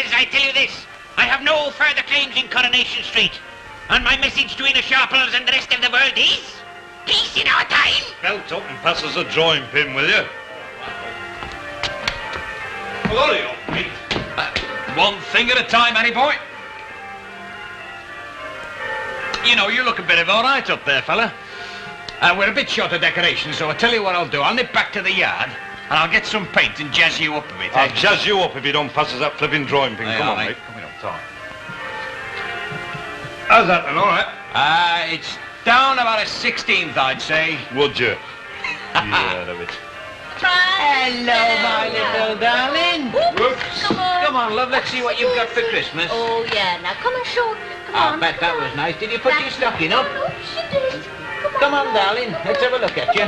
Fellas, I tell you this. I have no further claims in Coronation Street. And my message to Ina Sharples and the rest of the world is... peace in our time. Belt up and pass us a drawing pin, will you? Well, hurry up, mate. One thing at a time, Annie boy. You know, you look a bit of all right up there, fella. We're a bit short of decorations, so I'll tell you what I'll do. I'll nip back to the yard, and I'll get some paint and jazz you up a bit. I'll jazz you up if you don't pass us that flipping drawing pin. Come on, mate. Come on, talk. How's that then, all right? It's down about a 16th, I'd say. Would you? Yeah, of it. Hello, my little darling. Whoops. Come on, love, let's see what you've got for Christmas. Oh, yeah, now come and show. Come on. I bet that was nice. Did you put your stocking up? Oh, she did. Come on, darling. Let's have a look at you.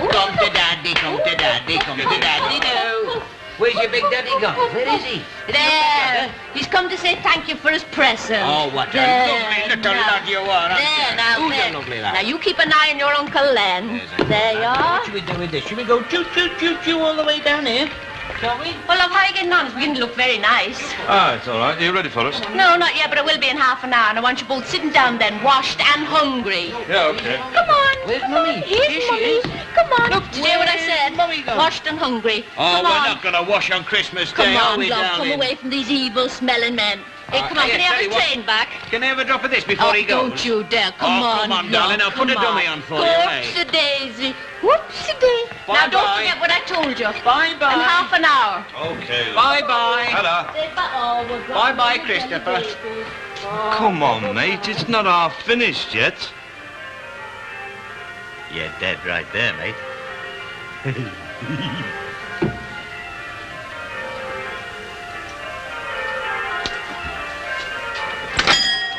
Come to daddy, come to daddy, come to daddy now. Where's your big daddy gone? Where is he? There. He's come to say thank you for his present. Oh, what a lovely little lad you are, aren't you? There, now, Who's there. a lovely lad? Now, you keep an eye on your Uncle Len. There you are. What should we do with this? Should we go choo-choo-choo-choo all the way down here? Shall we? Well, look, how are you getting on? It's beginning to look very nice. Ah, it's all right. Are you ready for us? No, not yet, but I will be in half an hour. And I want you both sitting down then, washed and hungry. Yeah, okay. Come on. Where's come Mummy? on. Here's Here she Mummy. is. Come on. Look, Did you hear what I where's said? Mummy gone? Washed and hungry. Oh, come we're on. not going to wash on Christmas Day, Come are on, we, love, darling? come away from these evil-smelling men. Hey, come on, yeah, can I have tell you his what. train back? Can I have a drop of this before he goes? Don't you dare. Come on, Come on, darling. I'll put a dummy on for you, eh? Whoopsie-daisy. Whoopsie-daisy. Now, Bye-bye. don't forget what I told you. Bye-bye. In half an hour. Okay. Bye-bye. Hello. Bye-bye, Christopher. Come on, mate. It's not half finished yet. You're dead right there, mate.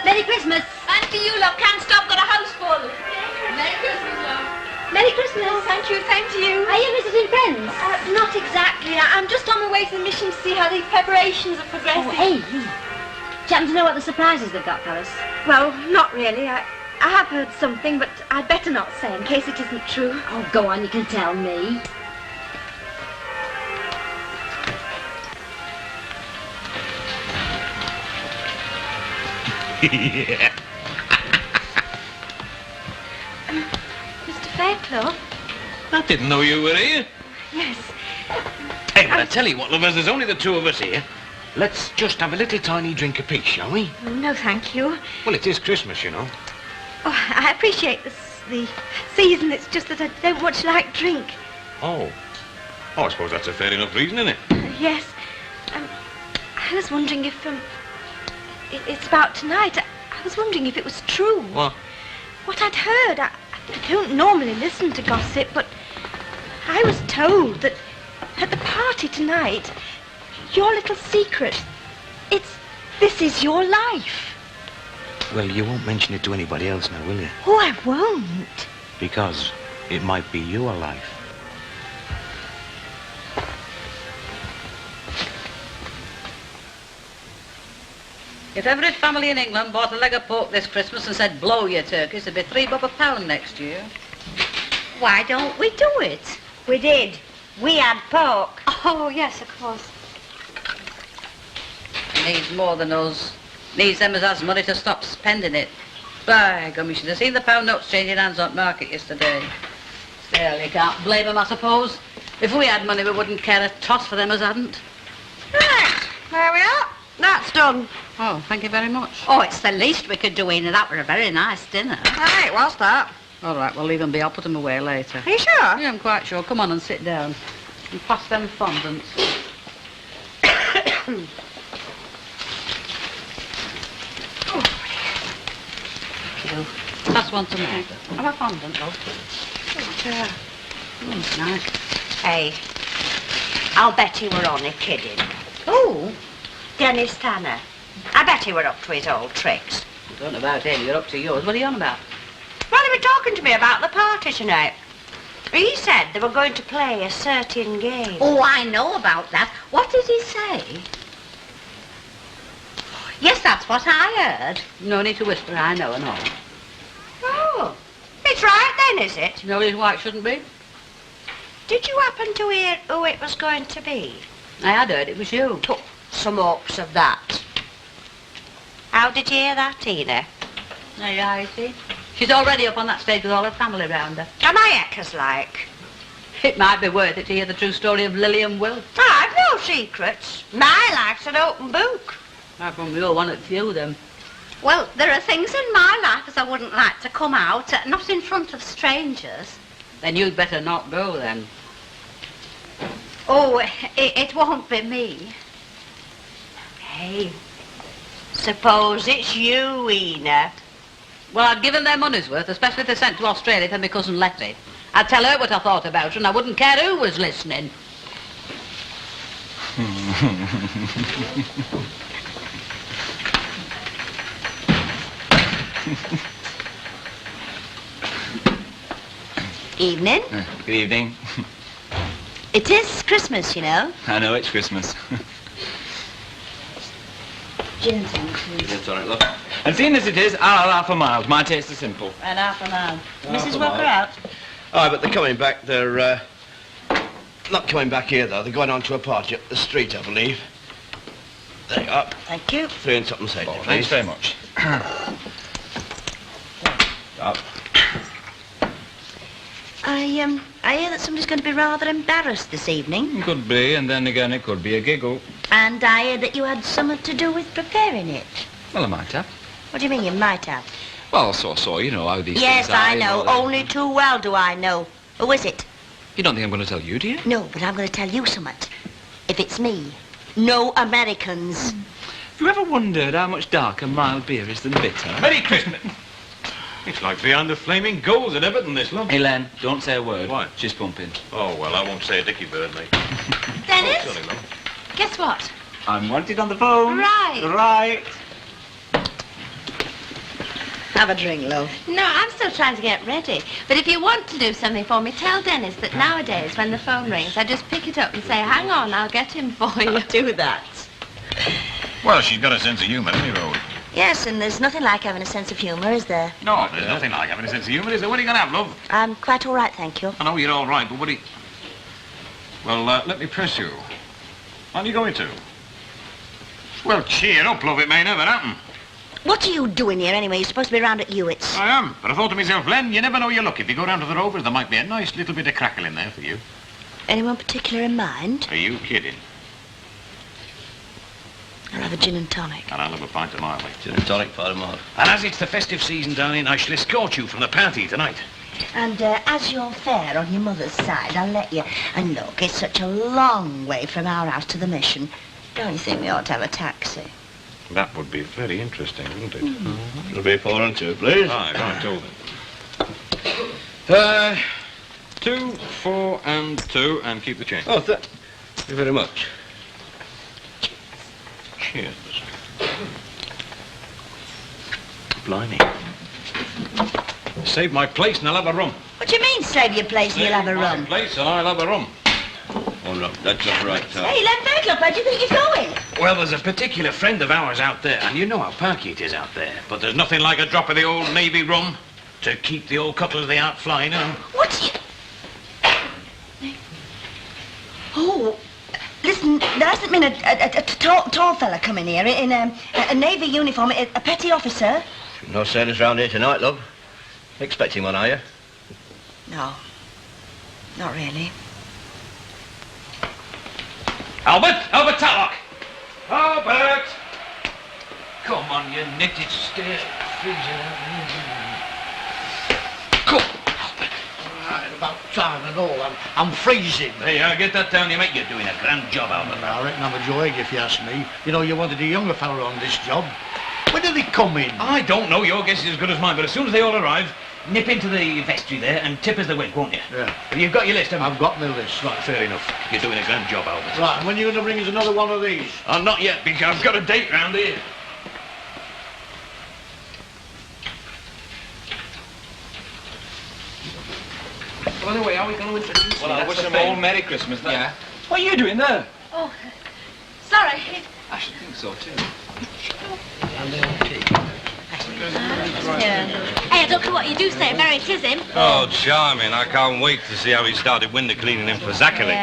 Merry Christmas. And to you, love. Can't stop, got a house full. Merry Christmas, love. Merry Christmas. Thank you, same to you. Are you visiting friends? Not exactly. I'm just on my way to the mission to see how the preparations are progressing. Oh, hey. Do you happen to know what the surprises they've got for us? Well, not really. I have heard something, but I'd better not say in case it isn't true. Oh, go on, you can tell me. Yeah. Mr. Fairclough? I didn't know you were here. Yes. Hey, but I tell you what, lovers, there's only the two of us here. Let's just have a little tiny drink apiece, shall we? Oh, no, thank you. Well, it is Christmas, you know. Oh, I appreciate the season. It's just that I don't much like drink. Oh. Oh, I suppose that's a fair enough reason, isn't it? Yes. I was wondering if, it's about tonight. I was wondering if it was true. What? What I'd heard. I don't normally listen to gossip, but I was told that at the party tonight, your little secret, this is your life. Well, you won't mention it to anybody else now, will you? Oh, I won't. Because it might be your life. If every family in England bought a leg of pork this Christmas and said, blow your turkeys, there'd be £3 a pound next year. Why don't we do it? We did. We had pork. Oh, yes, of course. Needs more than us. Needs them as has money to stop spending it. By gum, you should have seen the pound notes changing hands on market yesterday. Still, you can't blame them, I suppose. If we had money, we wouldn't care a toss for them as hadn't. Right, there we are. That's done. Oh, thank you very much. Oh, it's the least we could do, Ina. That were a very nice dinner. Aye, what's that? All right, we'll leave them be. I'll put them away later. Are you sure? Yeah, I'm quite sure. Come on and sit down. And pass them fondants. Pass one to me. Have a fondant, love. Nice. Hey, I'll bet you were only kidding. Oh, Dennis Tanner. I bet he were up to his old tricks. I don't know about him. You're up to yours. What are you on about? Well, he was talking to me about the party tonight. He said they were going to play a certain game. oh, I know about that. What did he say? Yes, that's what I heard. No need to whisper. I know and all. Oh, it's right then, is it? No reason why it shouldn't be. Did you happen to hear who it was going to be? I had heard it was you. Oh, some hopes of that. How did you hear that, Tina? Yeah, I see. She's already up on that stage with all her family round her. Am I eckers like? It might be worth it to hear the true story of Lily and Will. I've no secrets. My life's an open book. How come you're one of few, then? Well, there are things in my life as I wouldn't like to come out, not in front of strangers. Then you'd better not go, then. Oh, it won't be me. Hey, suppose it's you, Ena. Well, I'd give them their money's worth, especially if they're sent to Australia for my cousin Letty. I'd tell her what I thought about her, and I wouldn't care who was listening. Evening. Good evening. It is Christmas, you know. I know it's Christmas. Gin and tonic, please. It's all right, love. And seeing as it is, I'll have half a mile. My taste is simple. And half an hour. Mrs. Walker out. Aye, but they're coming back. They're not coming back here, though. They're going on to a party up the street, I believe. There you are. Thank you. 3 and something, say. Thanks very much. Up. I hear that somebody's going to be rather embarrassed this evening. Could be, and then again it could be a giggle. And I hear that you had something to do with preparing it. Well, I might have. What do you mean you might have? Well, so, you know how these Yes, things are. I you know. Only too well do I know. Who is it? You don't think I'm going to tell you, do you? No, but I'm going to tell you something. If it's me, no Americans. Have you ever wondered how much darker mild beer is than bitter? Merry Christmas. It's like behind the flaming goals and everything, this, love. Hey, Len, don't say a word. Why? She's pumping. Oh, well, I won't say a dicky bird, mate. Dennis, Oh, sorry, love. guess what? I'm wanted on the phone. Right. Right. Have a drink, love. No, I'm still trying to get ready. But if you want to do something for me, tell Dennis that nowadays when the phone rings, I just pick it up and say, hang on, I'll get him for you. Do that. Well, she's got a sense of humour, any road. Yes, and there's nothing like having a sense of humour, is there? No, there's nothing like having a sense of humour, is there? What are you going to have, love? I'm quite all right, thank you. I know you're all right, but what are you... Well, let me press you. Aren't you going to? Well, cheer up, love. It may never happen. What are you doing here, anyway? You're supposed to be round at Hewitt's. I am. But I thought to myself, Len, you never know your luck. If you go down to the Rovers, there might be a nice little bit of crackle in there for you. Anyone particular in mind? Are you kidding? I'll have a gin and tonic. And I'll have a pint of my way. Gin and tonic, Father Mark. And as it's the festive season, darling, I shall escort you from the party tonight. And as you're fair on your mother's side, I'll let you. And look, it's such a long way from our house to the mission. Don't you think we ought to have a taxi? That would be very interesting, wouldn't it? It'll be 4 and 2, please. Right, all then. 2, 4 and 2, and keep the change. Oh, thank you very much. Cheers. Blimey. Save my place and I'll have a rum. What do you mean, save your place and you'll have a My rum? place and I'll have a rum. Oh, no, that's all right, Tom. Hey, Len Birdlock, where do you think you're going? Well, there's a particular friend of ours out there, and you know how perky it is out there. But there's nothing like a drop of the old Navy rum to keep the old cuttles of the out flying, you know. What? Oh, listen, there hasn't been a tall fella coming here in a Navy uniform, a petty officer? No sailors round here tonight, love. Expecting one, are you? No, not really. Albert Tatlock! Albert! Come on, you knitted stairs. Come. Right, about time and all. I'm freezing. Hey, get that down, you mate. You're doing a grand job, Albert. I reckon I'm enjoying it, if you ask me. You know, you wanted a younger fella on this job. When do they come in? I don't know. Your guess is as good as mine, but as soon as they all arrive, nip into the vestry there and tip as they went, won't you? Yeah. Well, you've got your list, haven't you? I've got my list. Right, fair enough. You're doing a grand job, Albert. Right, and when are you going to bring us another one of these? Not yet, because I've got a date round here. By the way, how are we going to introduce Well, I wish them all Merry Christmas. Yeah. What are you doing there? Oh, sorry. I should think so, too. Hey, I don't care what you do say, Mary, it is him. Oh, charming. I can't wait to see how he started window cleaning in for Zachary.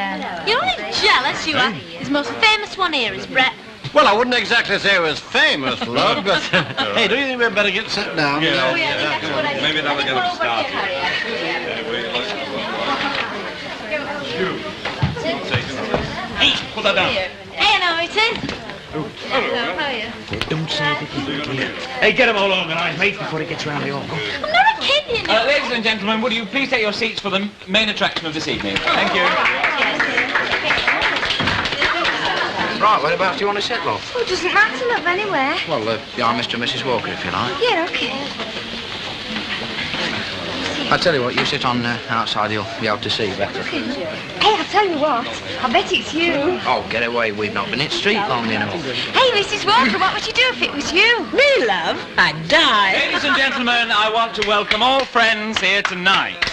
You're only jealous, you are. His most famous one here is Brett. Well, I wouldn't exactly say it was famous, love, but... Hey, do you think we'd better get set down? Yeah, that's what I maybe that'll get them started. Hey, put that down. Hey, no, it is. Hello, how are you? Hey, get them all organised, mate, before it gets round the organ. I'm not a kid, you know. Ladies and gentlemen, would you please take your seats for the main attraction of this evening? Thank you. Right, whereabouts do you want to sit, love? Oh, it doesn't matter, love, anywhere. Well, behind Mr. and Mrs. Walker, if you like. Yeah, okay. I'll tell you what, you sit on outside, you'll be able to see better. Hey, I'll tell you what. I bet it's you. Oh, get away, we've not been in the street long enough. Hey, Mrs. Walker, what would you do if it was you? Me, love? I'd die. Ladies and gentlemen, I want to welcome all friends here tonight.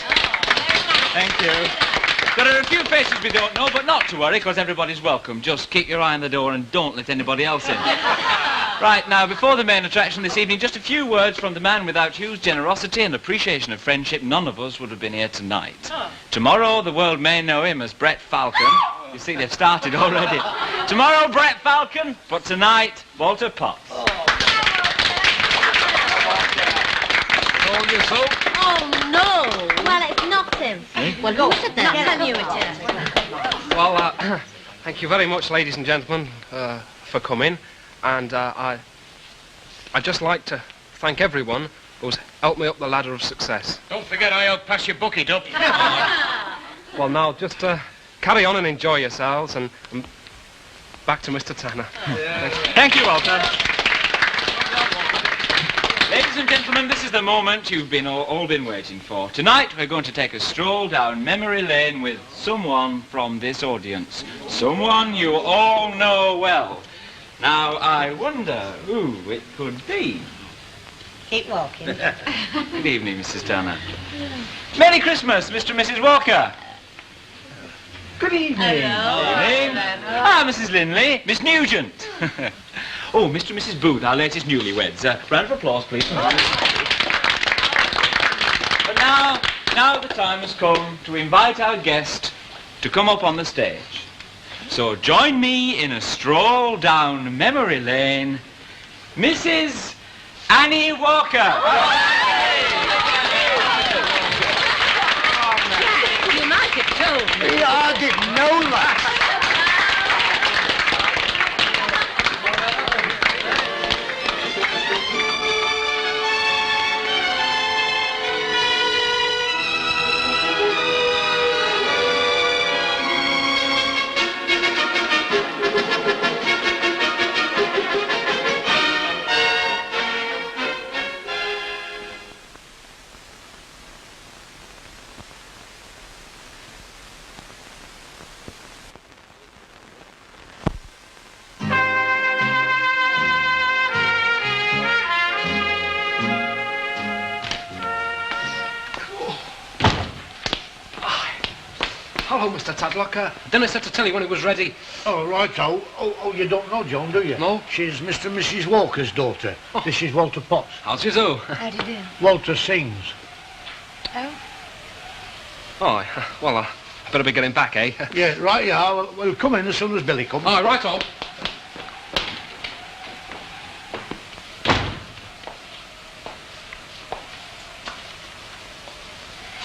Thank you. There are a few faces we don't know, but not to worry, because everybody's welcome. Just keep your eye on the door and don't let anybody else in. Right, now, before the main attraction this evening, just a few words from the man without whose generosity and appreciation of friendship none of us would have been here tonight. Tomorrow, the world may know him as Brett Falcon. You see, they've started already. Tomorrow, Brett Falcon, but tonight, Walter Potts. Told you so. Oh, no. Well, it's not him. Well, who is it then? Yes, I knew it is. Well, thank you very much, ladies and gentlemen, for coming. And I'd just like to thank everyone who's helped me up the ladder of success. Don't forget I helped pass your bucket up. Well, now, just carry on and enjoy yourselves, and back to Mr. Tanner. Thank you, Walter. Ladies and gentlemen, this is the moment you've been all been waiting for. Tonight, we're going to take a stroll down memory lane with someone from this audience. Someone you all know well. Now, I wonder who it could be. Keep walking. Good evening, Mrs. Turner. Merry Christmas, Mr. and Mrs. Walker. Good evening. Hello. Evening. Ah, Mrs. Linley, Miss Nugent. Oh, Mr. and Mrs. Booth, our latest newlyweds. Round of applause, please. But now the time has come to invite our guest to come up on the stage. So join me in a stroll down memory lane, Mrs. Annie Walker. You might have told me. I didn't know that. Hello, Mr. Tadlock. Dennis said to tell you when it was ready. Oh, right, oh, you don't know Joan, do you? No. She's Mr. and Mrs. Walker's daughter. Oh. This is Walter Potts. How's you do? How do you do? Walter sings. Oh? Oh, well, I better be getting back, eh? Yeah, right, yeah. We'll come in as soon as Billy comes. Oh, right, oh.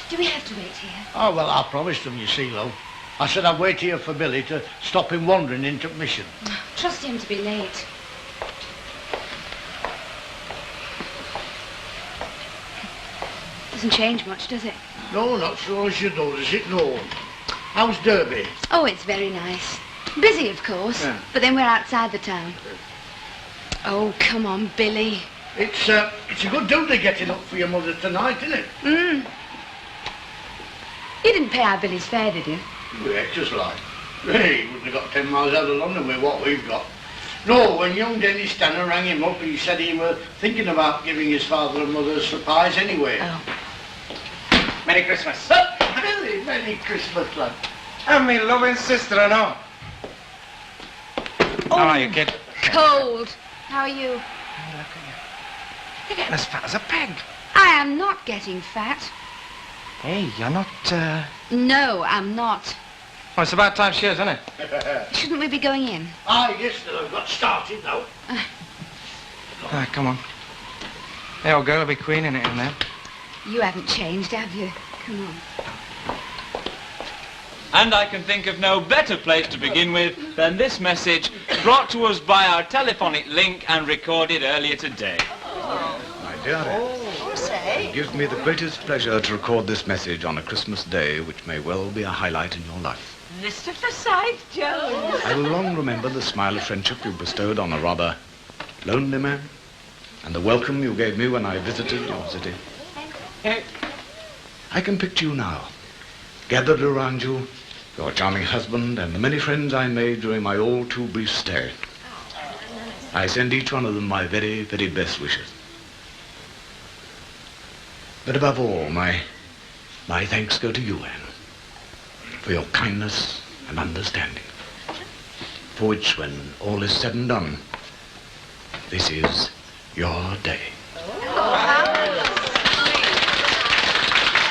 Do we have to wait here? Oh, well, I promised them, you see, love. I said I'd wait here for Billy to stop him wandering into mission. Trust him to be late. Doesn't change much, does it? No, not so as you know, does it? No. How's Derby? Oh, it's very nice. Busy, of course, Yeah. but then we're outside the town. Oh, come on, Billy. It's a good duty getting up for your mother tonight, isn't it? You didn't pay our Billy's fare, did you? Yeah, just like. Hey, he wouldn't have got 10 miles out of London with what we've got. No, when young Dennis Tanner rang him up, he said he was thinking about giving his father and mother a surprise anyway. Oh. Merry Christmas. Really, Merry Christmas, lad. And me loving sister and all. How are you, kid? Cold. How are you? You're getting as fat as a peg. I am not getting fat. Hey, you're not, No, I'm not. Well, it's about time she is, isn't it? Shouldn't we be going in? I guess that I've got started now. Ah, come on. The old girl will be queening it in there. You haven't changed, have you? Come on. And I can think of no better place to begin with than this message brought to us by our telephonic link and recorded earlier today. My dear Ed, it gives me the greatest pleasure to record this message on a Christmas day, which may well be a highlight in your life. Mr. Forsyth Jones. I will long remember the smile of friendship you bestowed on a rather lonely man, and the welcome you gave me when I visited your city. I can picture you now, gathered around you, your charming husband, and the many friends I made during my all too brief stay. I send each one of them my very, very best wishes. But above all, my thanks go to you, Anne, for your kindness and understanding, for which, when all is said and done, this is your day.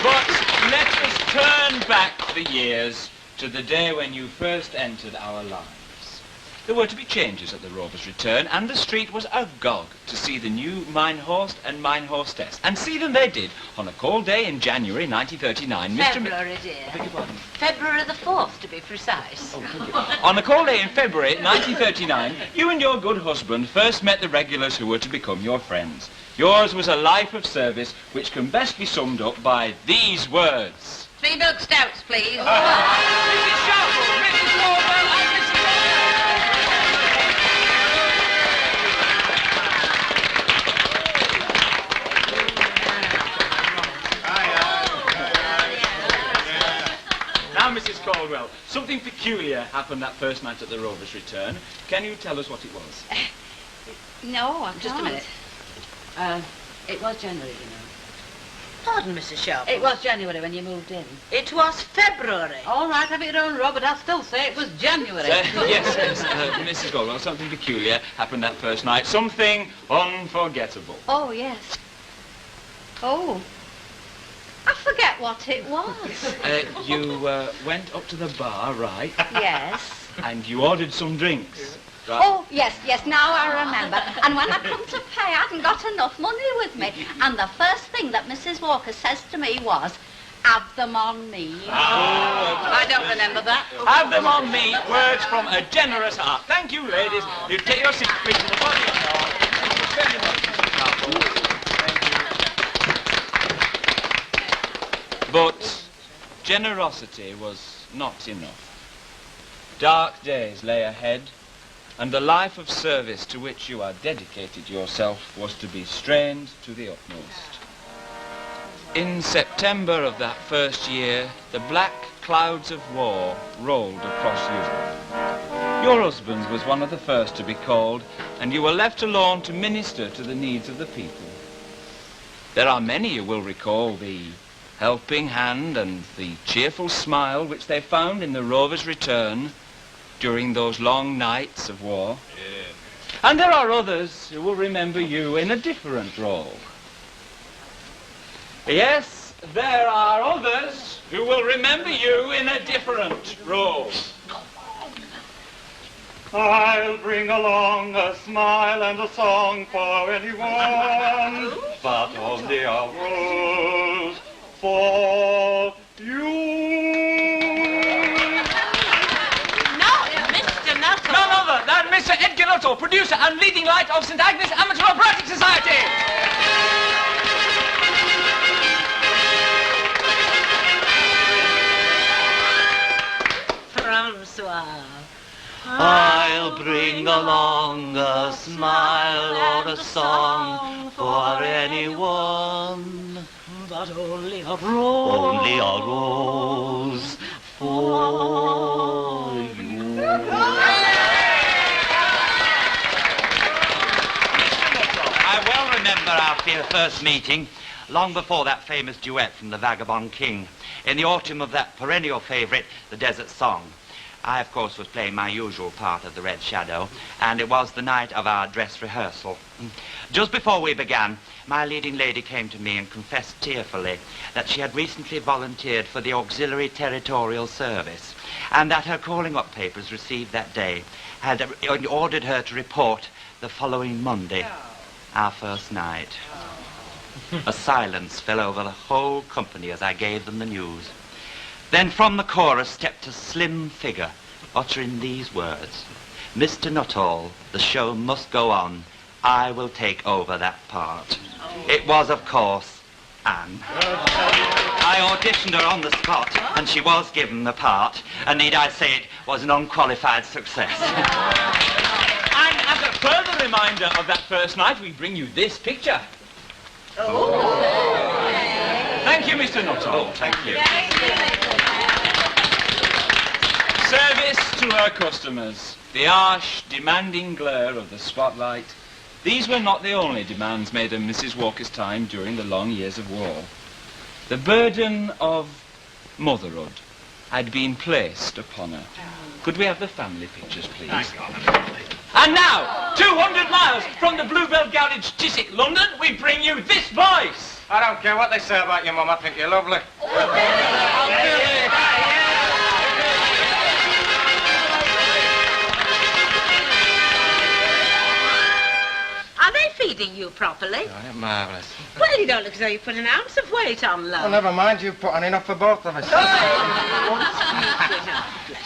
But let us turn back the years to the day when you first entered our lives. There were to be changes at the Rover's return, and the street was agog to see the new mine host and mine hostess. And see them they did on a cold day in January 1939. February, dear. February the 4th, to be precise. On a cold day in February 1939, you and your good husband first met the regulars who were to become your friends. Yours was a life of service which can best be summed up by these words. 3 milk stouts, please. Mrs. Sharple, Mrs. Wardwell, and Mrs. Now, Mrs. Caldwell, something peculiar happened that first night at the Rover's return. Can you tell us what it was? No, I'm Just a minute. It was January, you know. Pardon, Mrs. Sharp. It was January when you moved in. It was February. All right, have it your own, Rob, but I'll still say it was January. Yes, Mrs. Caldwell, something peculiar happened that first night. Something unforgettable. Oh, yes. Oh. I forget what it was. You went up to the bar, right? Yes. And you ordered some drinks. Right. Oh, yes, now I remember. And when I come to pay, I hadn't got enough money with me. And the first thing that Mrs. Walker says to me was, have them on me. Oh. I don't remember that. Have them on me, words from a generous heart. Thank you, ladies. You take your seats, please, in the body of the hall. Thank you very much, Mrs. Carpole. Thank you. But generosity was not enough. Dark days lay ahead, and the life of service to which you had dedicated yourself was to be strained to the utmost. In September of that first year, the black clouds of war rolled across Europe. Your husband was one of the first to be called, and you were left alone to minister to the needs of the people. There are many who will recall the helping hand and the cheerful smile which they found in the Rover's return during those long nights of war. Yeah. And there are others who will remember you in a different role. Yes, there are others who will remember you in a different role. I'll bring along a smile and a song for anyone, but only a rose for you. None other than Mr. Edgar Otto, producer and leading light of St. Agnes Amateur Operatic Society. Francois. I'll bring along a smile or a song for anyone, but only a rose for you. I well remember our first meeting, long before that famous duet from The Vagabond King, in the autumn of that perennial favourite, The Desert Song. I, of course, was playing my usual part of the Red Shadow, and it was the night of our dress rehearsal. Just before we began, my leading lady came to me and confessed tearfully that she had recently volunteered for the Auxiliary Territorial Service, and that her calling-up papers received that day had ordered her to report the following Monday, our first night. A silence fell over the whole company as I gave them the news. Then from the chorus stepped a slim figure, uttering these words: "Mr. Nuttall, the show must go on. I will take over that part." It was, of course, Anne. I auditioned her on the spot, and she was given the part, and need I say it was an unqualified success. And as a further reminder of that first night, we bring you this picture. Thank you, Mr. Nuttall. Thank you. Service to her customers. The harsh, demanding glare of the spotlight. These were not the only demands made on Mrs. Walker's time during the long years of war. The burden of motherhood had been placed upon her. Could we have the family pictures, please? And now, 200 miles from the Bluebell Garage, Chiswick, London, we bring you this voice. I don't care what they say about your mum, I think you're lovely. Are they feeding you properly? Oh, they're marvellous. Well, you don't look as though you put an ounce of weight on, love. Well, never mind, you've put on enough for both of us.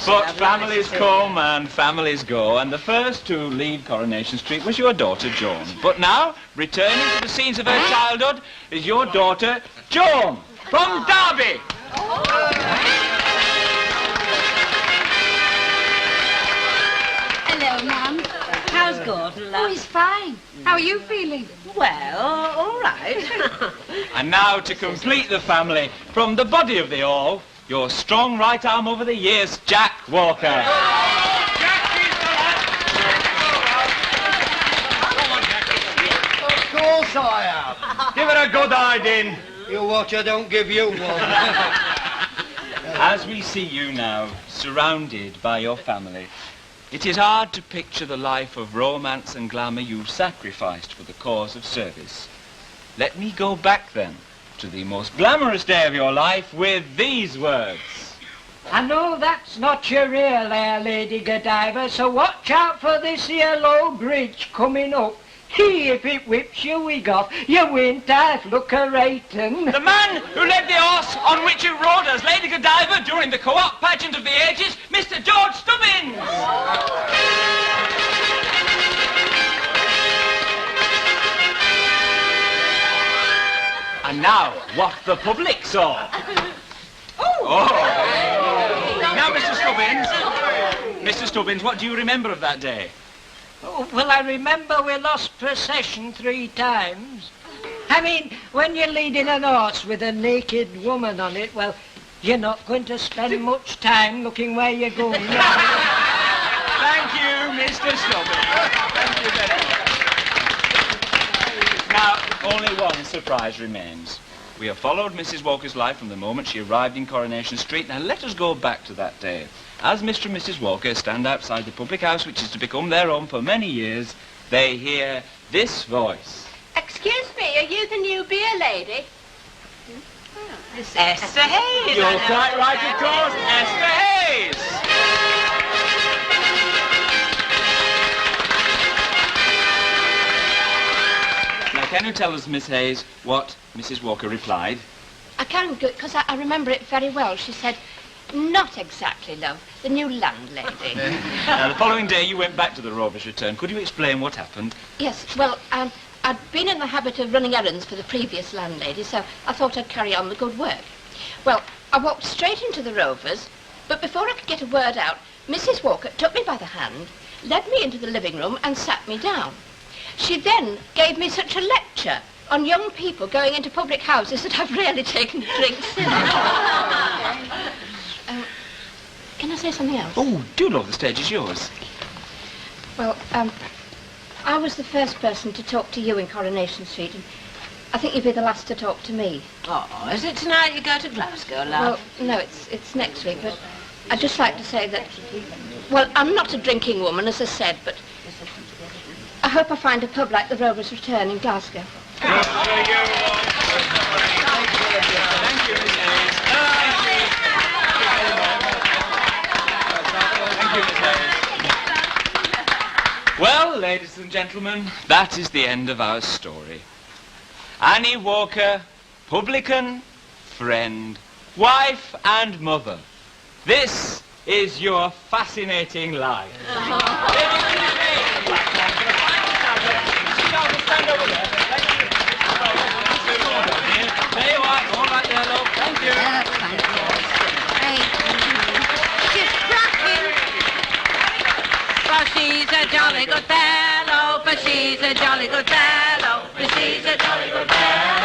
But families come and families go, and the first to leave Coronation Street was your daughter, Joan. But now, returning to the scenes of her childhood, is your daughter, Joan, from Derby. Hello, Mum. How's Gordon, love? Oh, he's fine. How are you feeling? Well, all right. And now, to complete the family, from the body of the all, your strong right arm over the years, Jack Walker. Of course I am. Give it a good hiding. You watch, I don't give you one. As we see you now, surrounded by your family, it is hard to picture the life of romance and glamour you've sacrificed for the cause of service. Let me go back then to the most glamorous day of your life with these words. I know that's not your real air, Lady Godiva, so watch out for this yellow bridge coming up. He, if it whips your wig off, you won't have look a rating. The man who led the horse on which you rode as Lady Godiva during the co-op pageant of the ages, Mr. George Stubbins. And now, what the public saw. Now, Mr. Stubbins, what do you remember of that day? Oh, well, I remember we lost procession 3 times. I mean, when you're leading an horse with a naked woman on it, well, you're not going to spend much time looking where you're going. Thank you, Mr. Stubbins. Thank you very much. Now, only one surprise remains. We have followed Mrs. Walker's life from the moment she arrived in Coronation Street. Now, let us go back to that day. As Mr. and Mrs. Walker stand outside the public house, which is to become their home for many years, they hear this voice. Excuse me, are you the new beer lady? Esther Hayes. You're quite right, of course, Esther Hayes. Now, can you tell us, Miss Hayes, what Mrs. Walker replied? I can't, because I remember it very well. She said, "Not exactly, love. The new landlady." Now, the following day, you went back to the Rover's Return. Could you explain what happened? Yes, well, I'd been in the habit of running errands for the previous landlady, so I thought I'd carry on the good work. Well, I walked straight into the Rovers, but before I could get a word out, Mrs. Walker took me by the hand, led me into the living room and sat me down. She then gave me such a lecture on young people going into public houses that I've rarely taken a drink since. Can I say something else? Oh, do love, the stage is yours. Well, I was the first person to talk to you in Coronation Street, and I think you'll be the last to talk to me. Oh, is it tonight you go to Glasgow, love? Well, no, it's next week, but I'd just like to say that, well, I'm not a drinking woman, as I said, but I hope I find a pub like the Rovers Return in Glasgow. Well, ladies and gentlemen, that is the end of our story. Annie Walker, publican, friend, wife and mother. This is your fascinating life. There you are, all right there, love. Thank you. She's cracking. For she's a jolly good fellow, for she's a jolly good fellow, for she's a jolly good fellow.